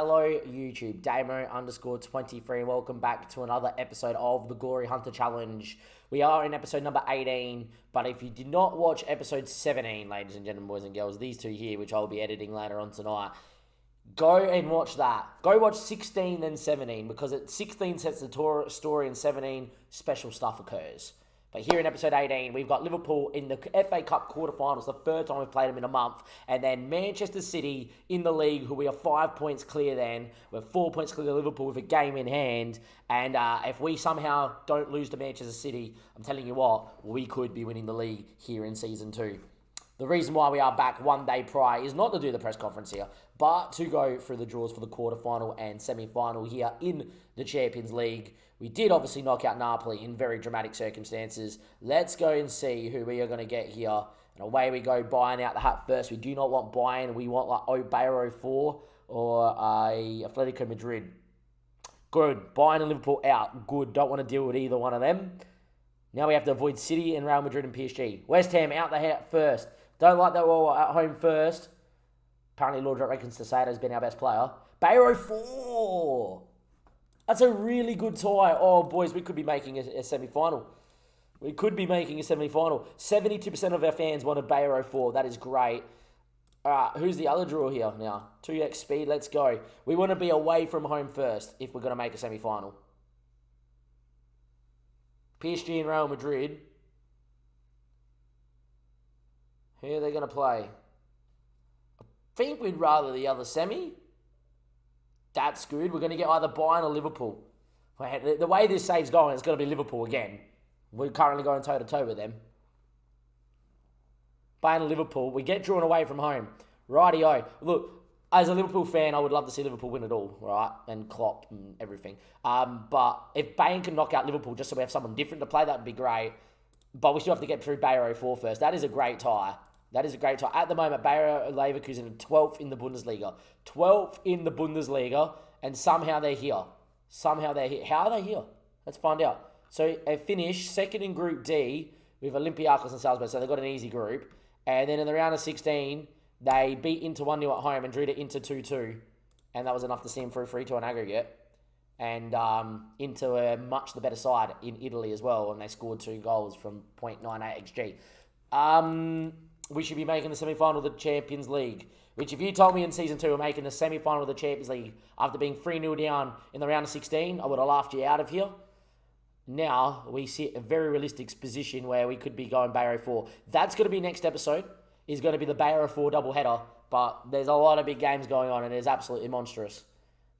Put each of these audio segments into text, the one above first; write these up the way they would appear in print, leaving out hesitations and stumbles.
Hello YouTube, Damo_23 and welcome back to another episode of the Glory Hunter Challenge. We are in episode number 18, but if you did not watch episode 17, ladies and gentlemen, boys and girls, these two here, which I'll be editing later on tonight, go and watch that. Go watch 16 and 17, because at 16 sets the story and 17 special stuff occurs. But here in episode 18, we've got Liverpool in the FA Cup quarterfinals, the third time we've played them in a month. And then Manchester City in the league, who we are 5 points clear then. We're 4 points clear of Liverpool with a game in hand. And if we somehow don't lose to Manchester City, I'm telling you what, we could be winning the league here in Season 2. The reason why we are back one day prior is not to do the press conference here, but to go through the draws for the quarterfinal and semi-final here in the Champions League. We did obviously knock out Napoli in very dramatic circumstances. Let's go and see who we are going to get here. And away we go, Bayern out the hat first. We do not want Bayern. We want like Bayer 04 or Atletico Madrid. Good. Bayern and Liverpool out. Good. Don't want to deal with either one of them. Now we have to avoid City and Real Madrid and PSG. West Ham out the hat first. Don't like that we're all at home first. Apparently Lord reckons Sasado's been our best player. Bayer 04. That's a really good tie. Oh, boys, we could be making a semi-final. We could be making a semi-final. 72% of our fans wanted Bayer 04. That is great. All right, who's the other draw here now? 2x speed, let's go. We want to be away from home first if we're going to make a semi-final. PSG and Real Madrid. Who are they going to play? I think we'd rather the other semi. That's good. We're going to get either Bayern or Liverpool. The way this save's going, it's going to be Liverpool again. We're currently going toe-to-toe with them. Bayern and Liverpool. We get drawn away from home. Rightio. Look, as a Liverpool fan, I would love to see Liverpool win it all, right? And Klopp and everything. But if Bayern can knock out Liverpool just so we have someone different to play, that would be great. But we still have to get through Bayer 04 first. That is a great tie. That is a great tie. At the moment, Bayer Leverkusen are 12th in the Bundesliga. 12th in the Bundesliga, and somehow they're here. Somehow they're here. How are they here? Let's find out. So they finished second in Group D with Olympiacos and Salzburg, so they've got an easy group. And then in the round of 16, they beat Inter 1-0 at home and drew to Inter 2-2. And that was enough to see them through 3-2 on aggregate. And Inter were much the better side in Italy as well, and they scored 2 goals from .98 XG. We should be making the semi-final of the Champions League, which if you told me in Season 2 we're making the semi-final of the Champions League after being 3-0 down in the round of 16, I would have laughed you out of here. Now we sit a very realistic position where we could be going Bayer 04. That's going to be next episode, is going to be the Bayer 04 doubleheader, but there's a lot of big games going on and it is absolutely monstrous.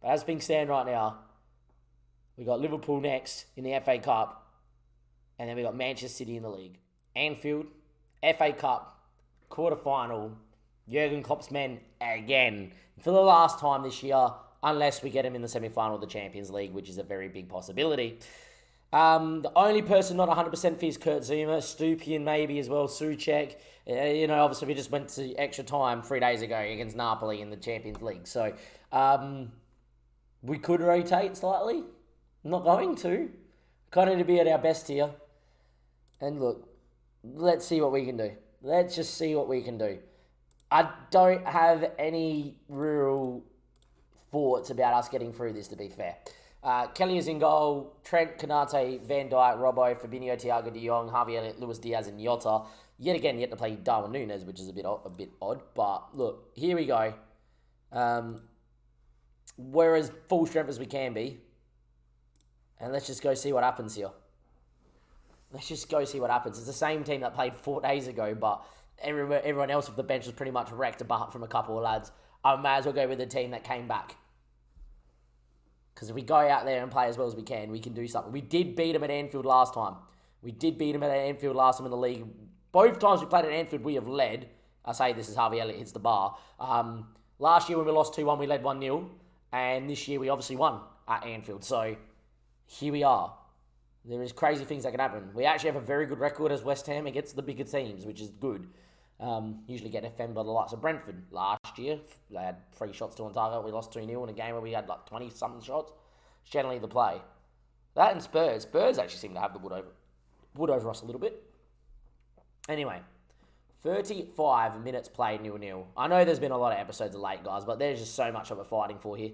But as things stand right now, we got Liverpool next in the FA Cup, and then we got Manchester City in the league. Anfield, FA Cup, quarterfinal, Jurgen Klopp's men again for the last time this year, unless we get him in the semi-final of the Champions League, which is a very big possibility. The only person not 100% fit is Kurt Zouma, Stupien maybe as well, Souček. Obviously we just went to extra time 3 days ago against Napoli in the Champions League. So we could rotate slightly. Not going to. Kind of need to be at our best here. And look, let's see what we can do. Let's just see what we can do. I don't have any real thoughts about us getting through this, to be fair. Kelly is in goal. Trent, Konate, Van Dijk, Robbo, Fabinho, Thiago de Jong, Harvey Elliott, Luis Diaz, and Jota. Yet again, yet to play Darwin Núñez, which is a bit odd. But look, here we go. We're as full strength as we can be. And let's just go see what happens here. Let's just go see what happens. It's the same team that played 4 days ago, but everyone else off the bench was pretty much wrecked apart from a couple of lads. I may as well go with the team that came back. Because if we go out there and play as well as we can do something. We did beat them at Anfield last time. In the league. Both times we played at Anfield, we have led. I say this as Harvey Elliott hits the bar. Last year when we lost 2-1, we led 1-0. And this year we obviously won at Anfield. So here we are. There is crazy things that can happen. We actually have a very good record as West Ham against the bigger teams, which is good. Usually get FM by the likes of Brentford. Last year, they had 3 shots to on target. We lost 2-0 in a game where we had like 20-something shots. It's generally the play. That and Spurs. Spurs actually seem to have the wood over us a little bit. Anyway, 35 minutes played 0-0. I know there's been a lot of episodes of late, guys, but there's just so much of a fighting for here.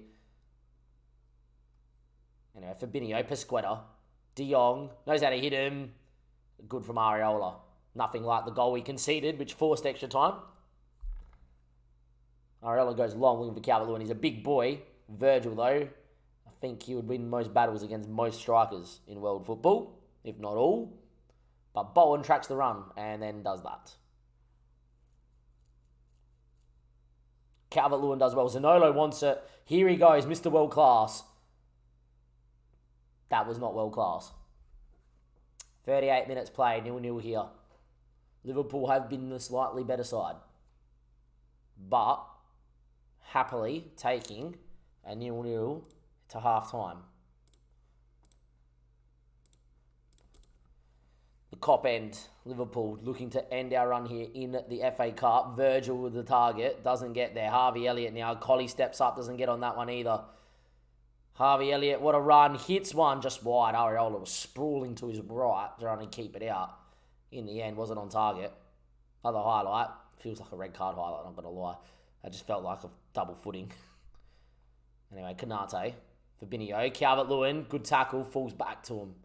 Anyway, Fabinho, Pasquetta, De Jong, knows how to hit him. Good from Areola. Nothing like the goal we conceded, which forced extra time. Areola goes long looking for Calvert-Lewin. He's a big boy. Virgil, though, I think he would win most battles against most strikers in world football, if not all. But Bowen tracks the run and then does that. Calvert-Lewin does well. Zanolo wants it. Here he goes, Mr. World Class. That was not world class. 38 minutes played, 0-0 here. Liverpool have been the slightly better side. But happily taking a 0-0 to half-time. The Cop end, Liverpool looking to end our run here in the FA Cup. Virgil with the target, doesn't get there. Harvey Elliott now, Collie steps up, doesn't get on that one either. Harvey Elliott, what a run. Hits one just wide. Areola was sprawling to his right, trying to keep it out. In the end, wasn't on target. Other highlight. Feels like a red card highlight, I'm not going to lie. I just felt like a double footing. Anyway, Kanate. Fabinho. Calvert-Lewin. Good tackle. Falls back to him.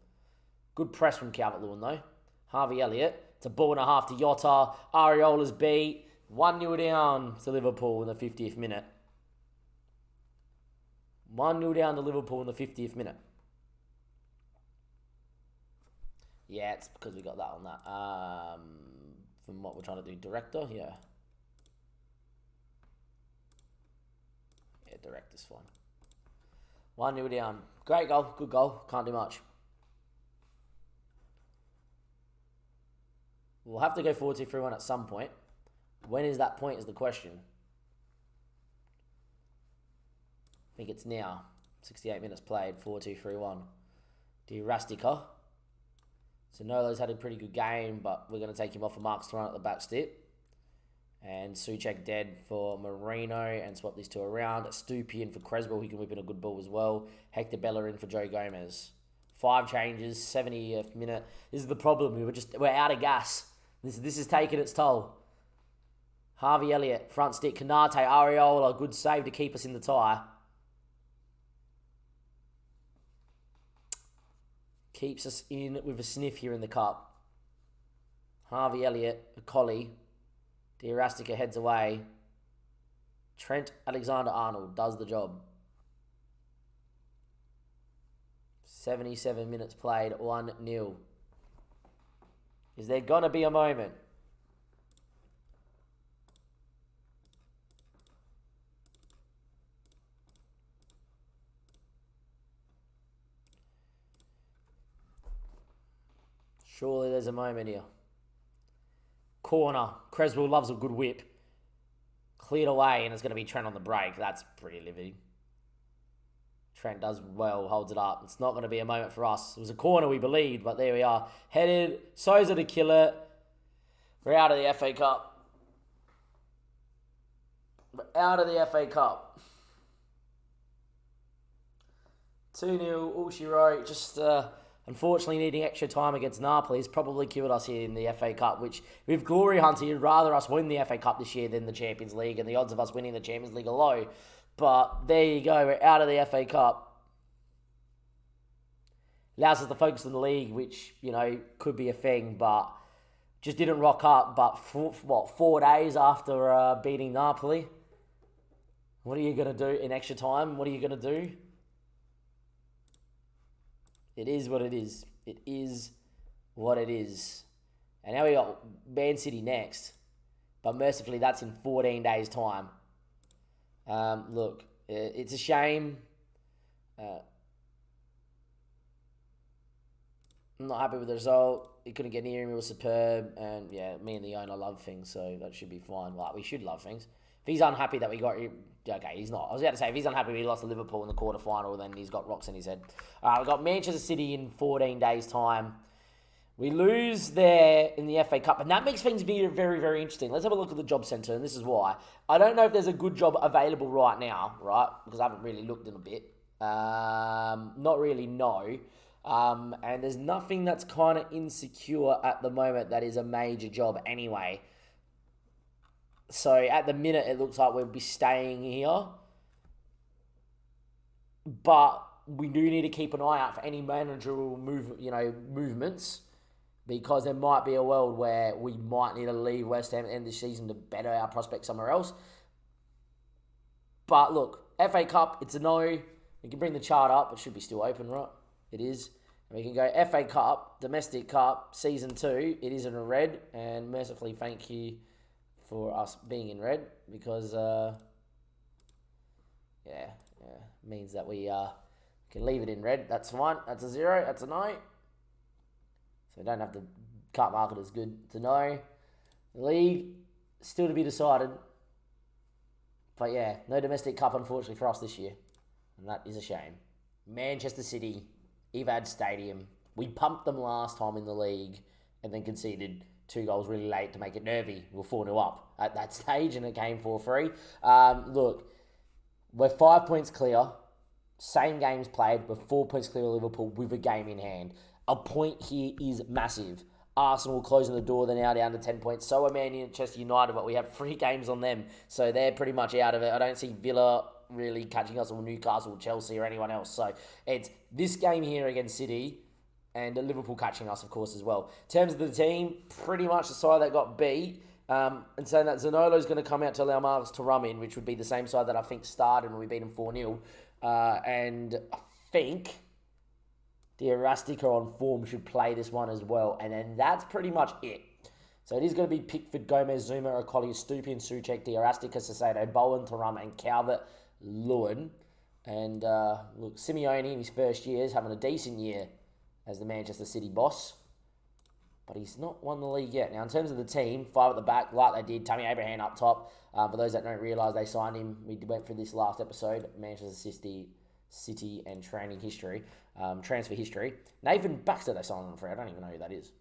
Good press from Calvert-Lewin, though. Harvey Elliott. It's a ball and a half to Jota. Areola's beat. 1-0 down to Liverpool in the 50th minute. 1-0 down to Liverpool in the 50th minute. Yeah, it's because we got that on that. From what we're trying to do. Director? Yeah. Yeah, director's fine. 1-0 down. Great goal. Good goal. Can't do much. We'll have to go 4-2-3-1 at some point. When is that point is the question. I think it's now. 68 minutes played, 4-2-3-1. Di Rastica. Zanolo's had a pretty good game, but we're going to take him off for Marcus Thuram at the back step. And Souček dead for Marino and swap these two around. Stupy in for Creswell, he can whip in a good ball as well. Hector Bellerin in for Joe Gomez. 5 changes, 70th minute. This is the problem. We're out of gas. This is taking its toll. Harvey Elliott, front stick. Kanate, Areola, good save to keep us in the tie. Keeps us in with a sniff here in the cup. Harvey Elliott, a collie. Di Rastica heads away. Trent Alexander-Arnold does the job. 77 minutes played, 1-0. Is there going to be a moment? Surely there's a moment here. Corner. Creswell loves a good whip. Cleared away and it's going to be Trent on the break. That's pretty living. Trent does well, holds it up. It's not going to be a moment for us. It was a corner, we believed, but there we are. Headed, Souza to kill it. We're out of the FA Cup. We're out of the FA Cup. 2-0, all she wrote. Just unfortunately needing extra time against Napoli has probably killed us here in the FA Cup, which with Glory Hunter, you'd rather us win the FA Cup this year than the Champions League, and the odds of us winning the Champions League are low. But there you go, we're out of the FA Cup. Allows us to focus on the league, which, you know, could be a thing, but just didn't rock up. But 4 days after beating Napoli, what are you going to do in extra time? What are you going to do? It is what it is. It is what it is. And now we got Man City next. But mercifully, that's in 14 days' time. Look, it's a shame. I'm not happy with the result. He couldn't get near him. It was superb. And yeah, me and the owner love things, so that should be fine. Like, we should love things. If he's unhappy that we got... Okay, he's not. I was about to say, if he's unhappy we lost to Liverpool in the quarterfinal, then he's got rocks in his head. We've got Manchester City in 14 days' time. We lose there in the FA Cup, and that makes things very, very, very interesting. Let's have a look at the job centre, and this is why. I don't know if there's a good job available right now, right? Because I haven't really looked in a bit. Not really, no. And there's nothing that's kind of insecure at the moment that is a major job anyway. So at the minute, it looks like we'll be staying here. But we do need to keep an eye out for any managerial movements, because there might be a world where we might need to leave West Ham at the end of the season to better our prospects somewhere else. But look, FA Cup, it's a no. We can bring the chart up. It should be still open, right? It is. And we can go FA Cup, Domestic Cup, Season 2. It is in red. And mercifully, thank you for us being in red. Because, means that we can leave it in red. That's fine. That's a 0. That's a no. So we don't have to cut mark it as good. It's a no. The league, still to be decided. But yeah, no Domestic Cup, unfortunately, for us this year. And that is a shame. Manchester City, Etihad Stadium. We pumped them last time in the league and then conceded 2 goals really late to make it nervy. We were 4-0 up at that stage and it came 4-3. Look, we're 5 points clear. Same games played. We're 4 points clear of Liverpool with a game in hand. A point here is massive. Arsenal closing the door. They're now down to 10 points. So are Manchester United, but we have 3 games on them. So they're pretty much out of it. I don't see Villa really catching us, or Newcastle, Chelsea, or anyone else. So it's this game here against City and Liverpool catching us, of course, as well. In terms of the team, pretty much the side that got beat. And saying that Zaniolo's going to come out to allow Marcus Thuram in, which would be the same side that I think started when we beat him 4-0. And I think the Erastica on form should play this one as well. And then that's pretty much it. So it is going to be Pickford, Gomez, Zuma, Okoli, Stupian, Souček, the Erastica, Caicedo, Bowen, Thuram, and Calvert-Lewin. And look, Simeone in his first year is having a decent year as the Manchester City boss. But he's not won the league yet. Now, in terms of the team, 5 at the back, like they did. Tammy Abraham up top. For those that don't realise, they signed him. We went through this last episode. Manchester City and training history. Transfer history. Nathan Baxter, they signed on a free. I don't even know who that is.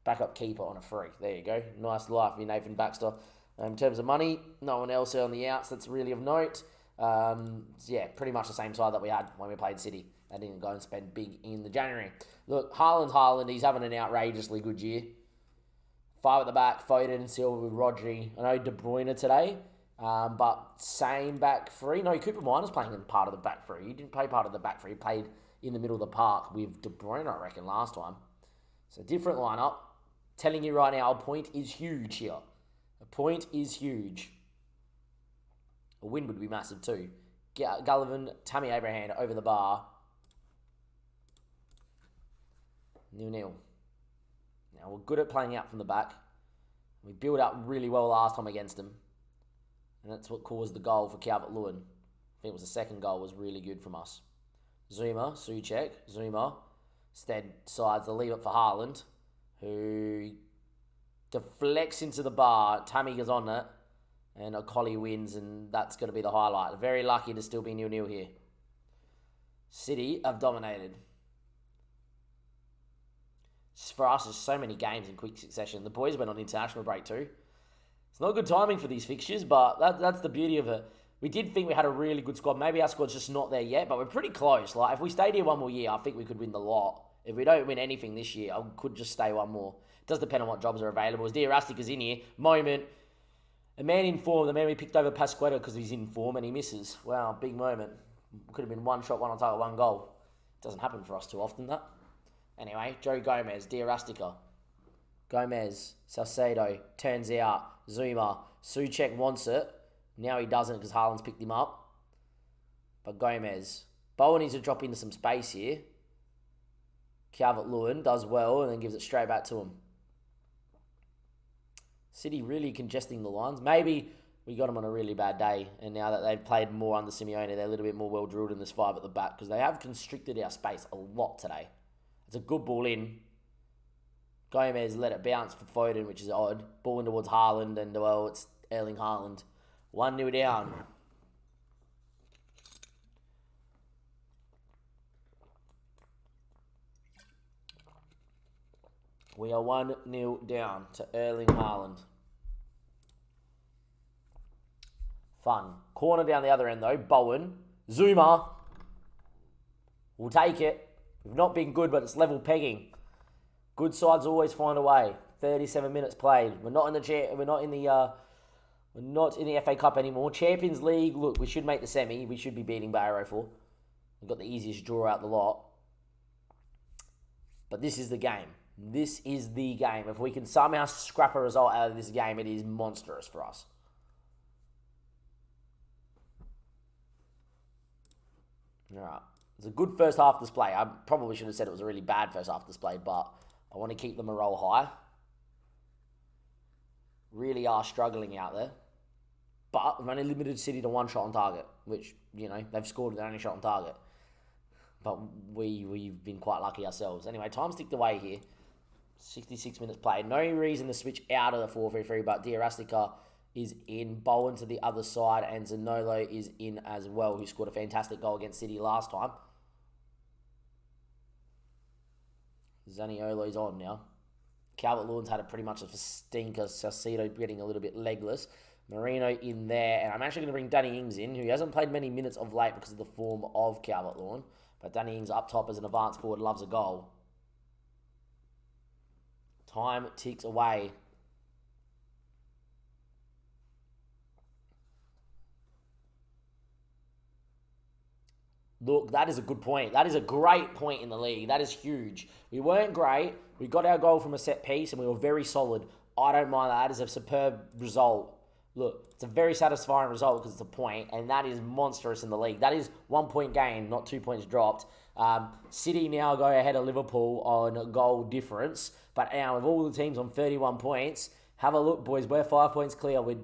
Backup keeper on a free. There you go. Nice life for Nathan Baxter. In terms of money, no one else on the outs that's really of note. Pretty much the same side that we had when we played City. They didn't go and spend big in the January. Look, Haaland, he's having an outrageously good year. 5 at the back, Foden, Silva with Rodri. I know De Bruyne today, but same back three. No, Cooper Minor's playing in part of the back three. He didn't play part of the back three. He played in the middle of the park with De Bruyne, I reckon, last time. So different lineup. Telling you right now, a point is huge here. A point is huge. A win would be massive too. Gullivan, Tammy Abraham over the bar. 0-0. Now, we're good at playing out from the back. We built up really well last time against them. And that's what caused the goal for Calvert-Lewin. I think it was the second goal was really good from us. Zuma, Souček, Zuma. Instead, decides to leave it for Haaland, who deflects into the bar. Tammy goes on it. And Okoli wins, and that's going to be the highlight. Very lucky to still be 0-0 here. City have dominated. For us, there's so many games in quick succession. The boys went on international break too. It's not good timing for these fixtures, but that's the beauty of it. We did think we had a really good squad. Maybe our squad's just not there yet, but we're pretty close. Like, if we stayed here one more year, I think we could win the lot. If we don't win anything this year, I could just stay one more. It does depend on what jobs are available. As Diarastic is in here, moment. A man in form, the man we picked over Pasquetta because he's in form and he misses. Wow, big moment. Could have been 1 shot, 1 on target, 1 goal. Doesn't happen for us too often, that. Anyway, Joe Gomez, Diarastica. Gomez, Salcedo, turns out, Zuma. Souček wants it. Now he doesn't because Haaland's picked him up. But Gomez. Bowen needs to drop into some space here. Calvert-Lewin does well and then gives it straight back to him. City really congesting the lines. Maybe we got them on a really bad day, and now that they've played more under Simeone, they're a little bit more well-drilled in this 5 at the back because they have constricted our space a lot today. It's a good ball in. Gomez let it bounce for Foden, which is odd. Ball in towards Haaland, and, well, it's Erling Haaland. 1-0 down. We are 1-0 down to Erling Haaland. Fun. Corner down the other end, though. Bowen. Zuma. We'll take it. We've not been good, but it's level pegging. Good sides always find a way. 37 minutes played. We're not in the FA Cup anymore. Champions League, look, we should make the semi. We should be beating Barrow for. We've got the easiest draw out the lot. But this is the game. This is the game. If we can somehow scrap a result out of this game, it is monstrous for us. All right. It's a good first half display. I probably should have said it was a really bad first half display, but I want to keep the morale high. Really are struggling out there. But we've only limited City to 1 shot on target, which, you know, they've scored their only shot on target. But we've been quite lucky ourselves. Anyway, time's ticked away here. 66 minutes played. No reason to switch out of the 4-3-3, but Diarastica is in. Bowen to the other side, and Zanolo is in as well, who scored a fantastic goal against City last time. Zaniolo's on now. Calvert-Lewin's had pretty much a stinker. Saucedo getting a little bit legless. Marino in there, and I'm actually going to bring Danny Ings in, who hasn't played many minutes of late because of the form of Calvert-Lewin. But Danny Ings up top as an advanced forward, loves a goal. Time ticks away. Look, that is a good point. That is a great point in the league. That is huge. We weren't great. We got our goal from a set piece and we were very solid. I don't mind that. That is a superb result. Look, it's a very satisfying result because it's a point, and that is monstrous in the league. That is 1 point gain, not 2 points dropped. City now go ahead of Liverpool on goal difference, but now with all the teams on 31 points, have a look, boys. We're 5 points clear with,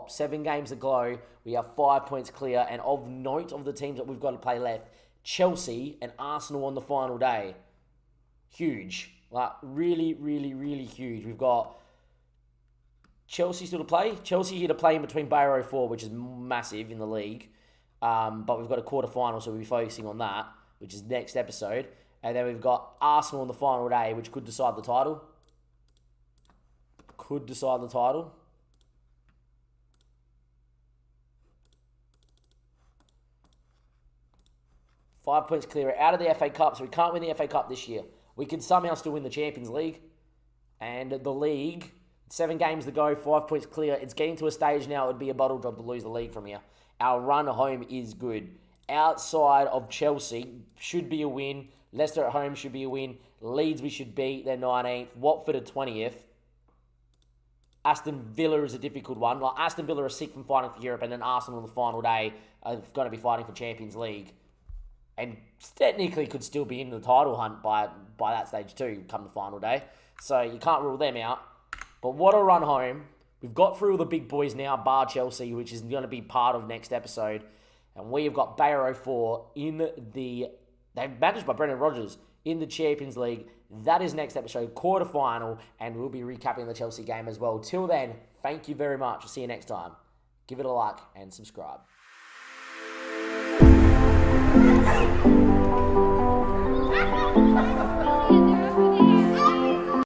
7 games to go. We are 5 points clear, and of note of the teams that we've got to play left, Chelsea and Arsenal on the final day. Huge. Like, really, really, really huge. We've got Chelsea still to play. Chelsea here to play in between Bayer 04, which is massive in the league. But we've got a quarter-final, so we'll be focusing on that, which is next episode. And then we've got Arsenal on the final day, which could decide the title. Could decide the title. Five points clear out of the FA Cup, so we can't win the FA Cup this year. We can somehow still win the Champions League. And the league, 7 games to go, 5 points clear. It's getting to a stage now, it would be a bottle job to lose the league from here. Our run home is good. Outside of Chelsea, should be a win. Leicester at home should be a win. Leeds we should beat, they're 19th. Watford at 20th. Aston Villa is a difficult one. Like, Aston Villa are sick from fighting for Europe, and then Arsenal on the final day are going to be fighting for Champions League. And technically could still be in the title hunt by that stage too, come the final day. So you can't rule them out. But what a run home. We've got through all the big boys now, bar Chelsea, which is going to be part of next episode. And we have got Bayer 04 in the... They're managed by Brendan Rodgers in the Champions League. That is next episode, quarter-final, and we'll be recapping the Chelsea game as well. Till then, thank you very much. See you next time. Give it a like and subscribe.